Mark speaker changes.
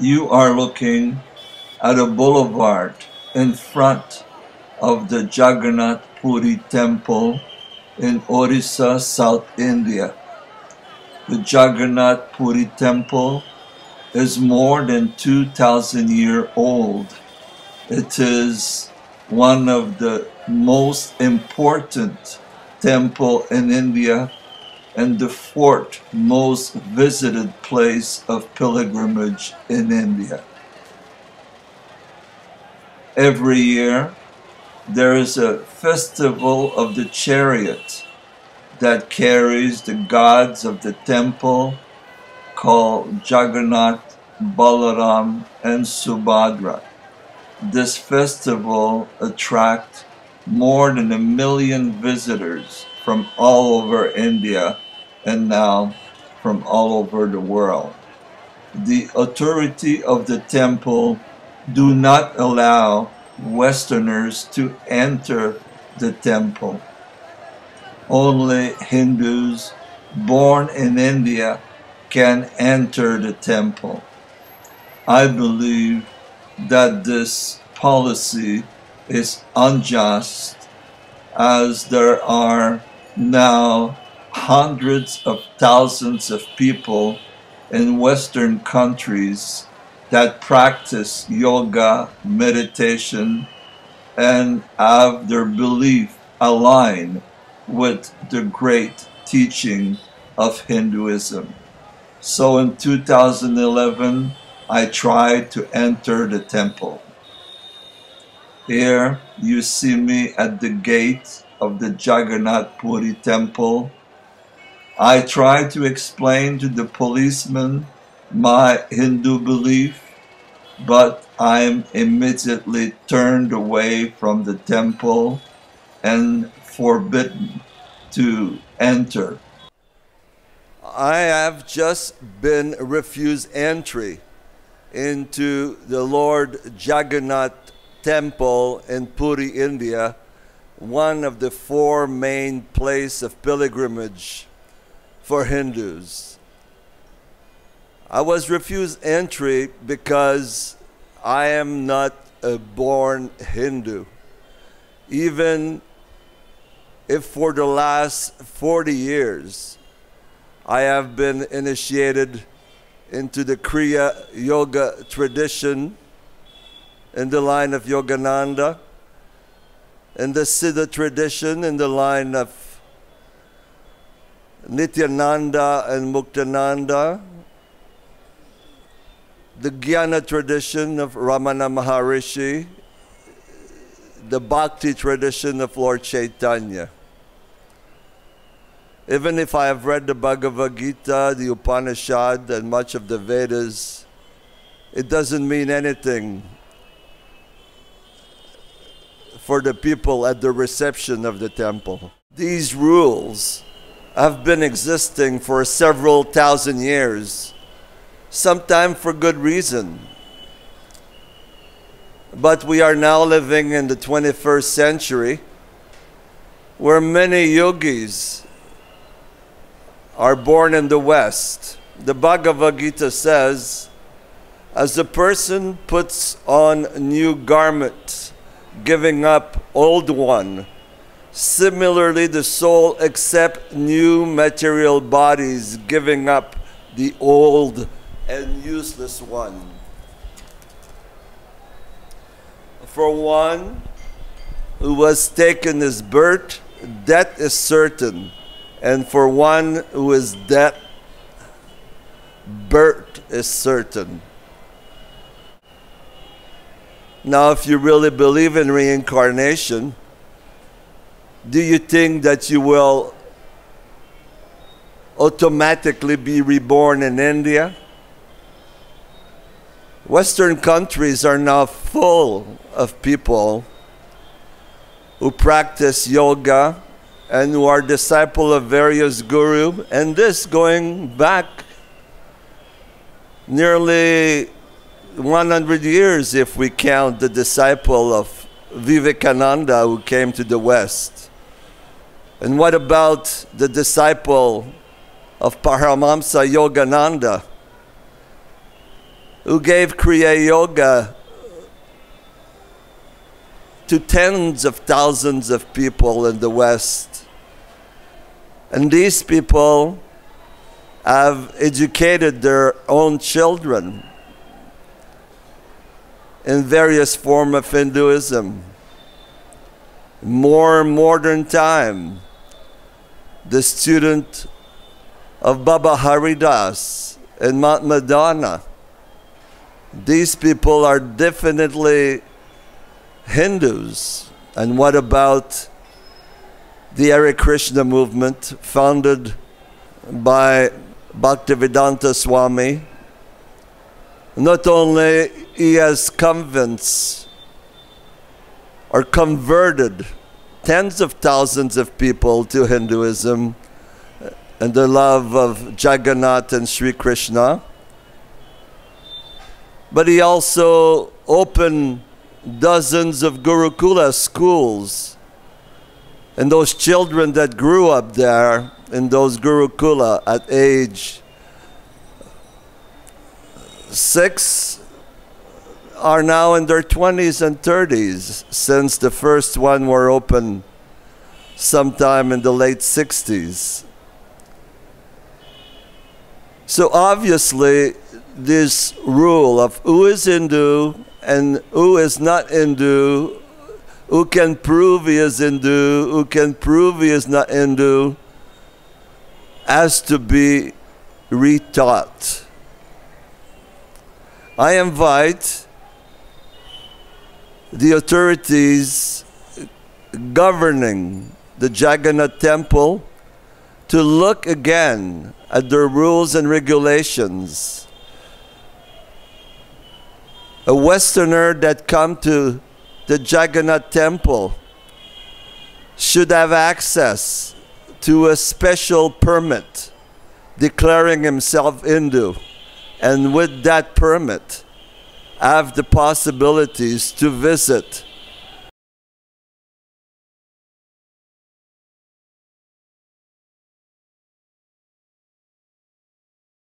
Speaker 1: You are looking at a boulevard in front of the Jagannath Puri temple in Orissa, South India. The Jagannath Puri temple is more than 2,000 years old. It is one of the most important temple in India and the fourth most visited place of pilgrimage in India. Every year, there is a festival of the chariot that carries the gods of the temple called Jagannath, Balaram, and Subhadra. This festival attracts more than 1 million visitors from all over India and now from all over the world. The authority of the temple do not allow Westerners to enter the temple. Only Hindus born in India can enter the temple. I believe that this policy is unjust, as there are now hundreds of thousands of people in Western countries that practice yoga, meditation, and have their belief aligned with the great teaching of Hinduism. So in 2011, I tried to enter the temple. Here you see me at the gate of the Jaghannath Puri temple. I tried to explain to the policeman my Hindu belief, but I'm immediately turned away from the temple and forbidden to enter. I have just been refused entry into the Lord Jagannath Temple in Puri, India, one of the 4 main places of pilgrimage for Hindus. I was refused entry because I am not a born Hindu. Even if for the last 40 years I have been initiated into the Kriya Yoga tradition in the line of Yogananda, and the Siddha tradition in the line of Nityananda and Muktananda, the Jnana tradition of Ramana Maharishi, the Bhakti tradition of Lord Chaitanya. Even if I have read the Bhagavad Gita, the Upanishad, and much of the Vedas, it doesn't mean anything for the people at the reception of the temple. These rules have been existing for several thousand years, sometimes for good reason. But we are now living in the 21st century, where many yogis are born in the West. The Bhagavad Gita says, as a person puts on a new garment, giving up old one, similarly the soul accepts new material bodies, giving up the old and useless one. For one who has taken his birth, death is certain. And for one who is dead, birth is certain. Now, if you really believe in reincarnation, do you think that you will automatically be reborn in India? Western countries are now full of people who practice yoga and who are disciples of various gurus, and this going back nearly 100 years if we count the disciple of Vivekananda who came to the West. And what about the disciple of Paramahamsa Yogananda?
Speaker 2: who gave Kriya Yoga to tens of thousands of people in the West. And these people have educated their own children in various forms of Hinduism. More modern time, the student of Baba Haridas and Mount Madonna. These people are definitely Hindus. And what about the Hare Krishna movement founded by Bhaktivedanta Swami? Not only he has convinced or converted tens of thousands of people to Hinduism and the love of Jagannath and Sri Krishna, but he also opened dozens of Gurukula schools. And those children that grew up there in those Gurukula at age 6 are now in their 20s and 30s, since the first one were opened sometime in the late 60s. So obviously, this rule of who is Hindu and who is not Hindu, who can prove he is Hindu, who can prove he is not Hindu, has to be retaught. I invite the authorities governing the Jagannath Temple to look again at their rules and regulations. A Westerner that comes to the Jagannath Temple should have access to a special permit declaring himself Hindu, and with that permit have the possibilities to visit